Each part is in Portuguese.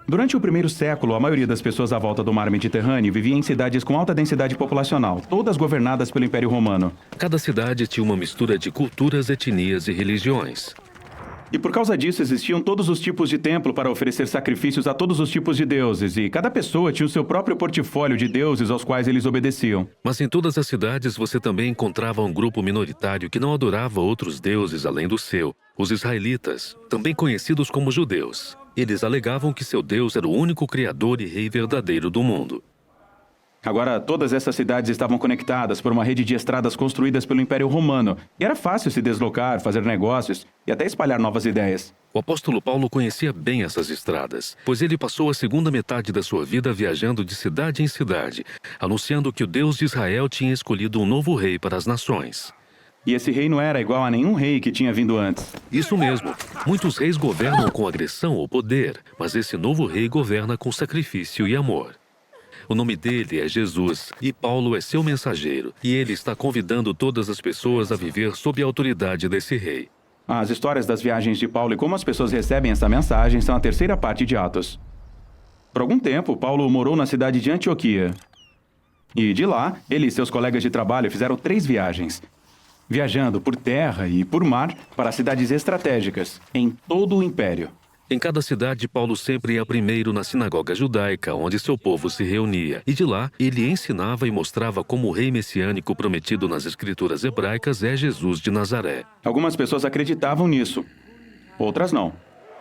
Durante o primeiro século, a maioria das pessoas à volta do mar Mediterrâneo vivia em cidades com alta densidade populacional, todas governadas pelo Império Romano. Cada cidade tinha uma mistura de culturas, etnias e religiões. E por causa disso existiam todos os tipos de templo para oferecer sacrifícios a todos os tipos de deuses, e cada pessoa tinha o seu próprio portfólio de deuses aos quais eles obedeciam. Mas em todas as cidades você também encontrava um grupo minoritário que não adorava outros deuses além do seu, os israelitas, também conhecidos como judeus. Eles alegavam que seu Deus era o único criador e rei verdadeiro do mundo. Agora, todas essas cidades estavam conectadas por uma rede de estradas construídas pelo Império Romano, e era fácil se deslocar, fazer negócios e até espalhar novas ideias. O apóstolo Paulo conhecia bem essas estradas, pois ele passou a segunda metade da sua vida viajando de cidade em cidade, anunciando que o Deus de Israel tinha escolhido um novo rei para as nações. E esse rei não era igual a nenhum rei que tinha vindo antes. Isso mesmo. Muitos reis governam com agressão ou poder, mas esse novo rei governa com sacrifício e amor. O nome dele é Jesus, e Paulo é seu mensageiro, e ele está convidando todas as pessoas a viver sob a autoridade desse rei. As histórias das viagens de Paulo e como as pessoas recebem essa mensagem são a terceira parte de Atos. Por algum tempo, Paulo morou na cidade de Antioquia. E de lá, ele e seus colegas de trabalho fizeram 3 viagens, viajando por terra e por mar para cidades estratégicas em todo o Império. Em cada cidade, Paulo sempre ia primeiro na sinagoga judaica, onde seu povo se reunia. E de lá, ele ensinava e mostrava como o rei messiânico prometido nas escrituras hebraicas é Jesus de Nazaré. Algumas pessoas acreditavam nisso, outras não.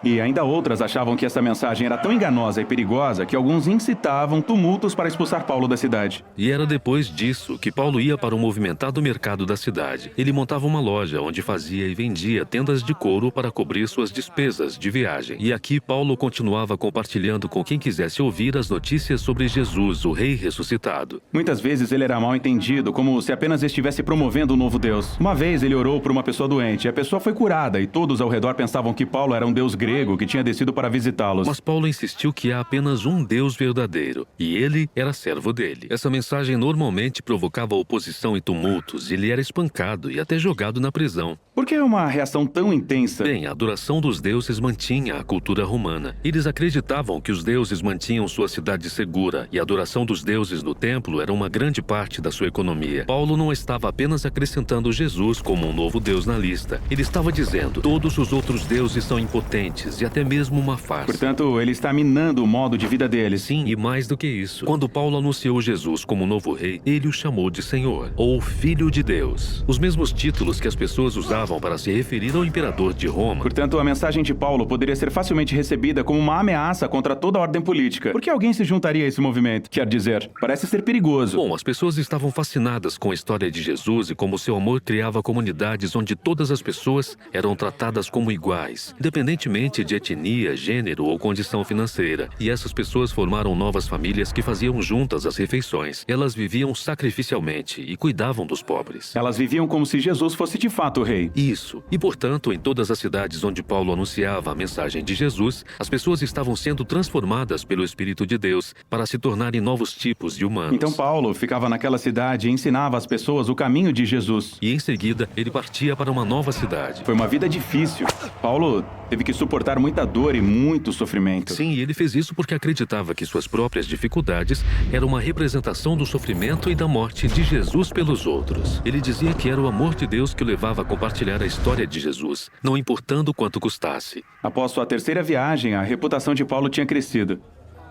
E ainda outras achavam que essa mensagem era tão enganosa e perigosa que alguns incitavam tumultos para expulsar Paulo da cidade. E era depois disso que Paulo ia para o movimentado mercado da cidade. Ele montava uma loja onde fazia e vendia tendas de couro para cobrir suas despesas de viagem. E aqui Paulo continuava compartilhando com quem quisesse ouvir as notícias sobre Jesus, o Rei ressuscitado. Muitas vezes ele era mal entendido, como se apenas estivesse promovendo um novo Deus. Uma vez ele orou por uma pessoa doente, e a pessoa foi curada, e todos ao redor pensavam que Paulo era um deus grego que tinha descido para visitá-los. Mas Paulo insistiu que há apenas um Deus verdadeiro, e ele era servo dele. Essa mensagem normalmente provocava oposição e tumultos, e ele era espancado e até jogado na prisão. Por que uma reação tão intensa? Bem, a adoração dos deuses mantinha a cultura romana. Eles acreditavam que os deuses mantinham sua cidade segura, e a adoração dos deuses no templo era uma grande parte da sua economia. Paulo não estava apenas acrescentando Jesus como um novo Deus na lista. Ele estava dizendo, todos os outros deuses são impotentes e até mesmo uma farsa. Portanto, ele está minando o modo de vida deles. Sim, e mais do que isso. Quando Paulo anunciou Jesus como novo rei, ele o chamou de Senhor, ou Filho de Deus. Os mesmos títulos que as pessoas usavam para se referir ao imperador de Roma. Portanto, a mensagem de Paulo poderia ser facilmente recebida como uma ameaça contra toda a ordem política. Por que alguém se juntaria a esse movimento? Quer dizer, parece ser perigoso. Bom, as pessoas estavam fascinadas com a história de Jesus e como seu amor criava comunidades onde todas as pessoas eram tratadas como iguais, independentemente de etnia, gênero ou condição financeira. E essas pessoas formaram novas famílias que faziam juntas as refeições. Elas viviam sacrificialmente e cuidavam dos pobres. Elas viviam como se Jesus fosse de fato o rei. Isso. E, portanto, em todas as cidades onde Paulo anunciava a mensagem de Jesus, as pessoas estavam sendo transformadas pelo Espírito de Deus para se tornarem novos tipos de humanos. Então Paulo ficava naquela cidade e ensinava às pessoas o caminho de Jesus. E em seguida, ele partia para uma nova cidade. Foi uma vida difícil. Paulo teve que suportar muita dor e muito sofrimento. Sim, e ele fez isso porque acreditava que suas próprias dificuldades eram uma representação do sofrimento e da morte de Jesus pelos outros. Ele dizia que era o amor de Deus que o levava a compartilhar a história de Jesus, não importando quanto custasse. Após sua terceira viagem, a reputação de Paulo tinha crescido.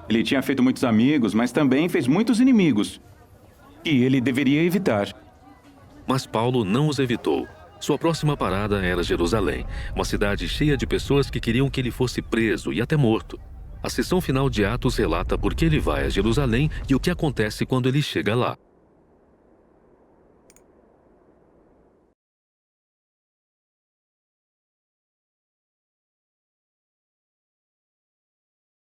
Ele tinha feito muitos amigos, mas também fez muitos inimigos, que ele deveria evitar. Mas Paulo não os evitou. Sua próxima parada era Jerusalém, uma cidade cheia de pessoas que queriam que ele fosse preso e até morto. A seção final de Atos relata por que ele vai a Jerusalém e o que acontece quando ele chega lá.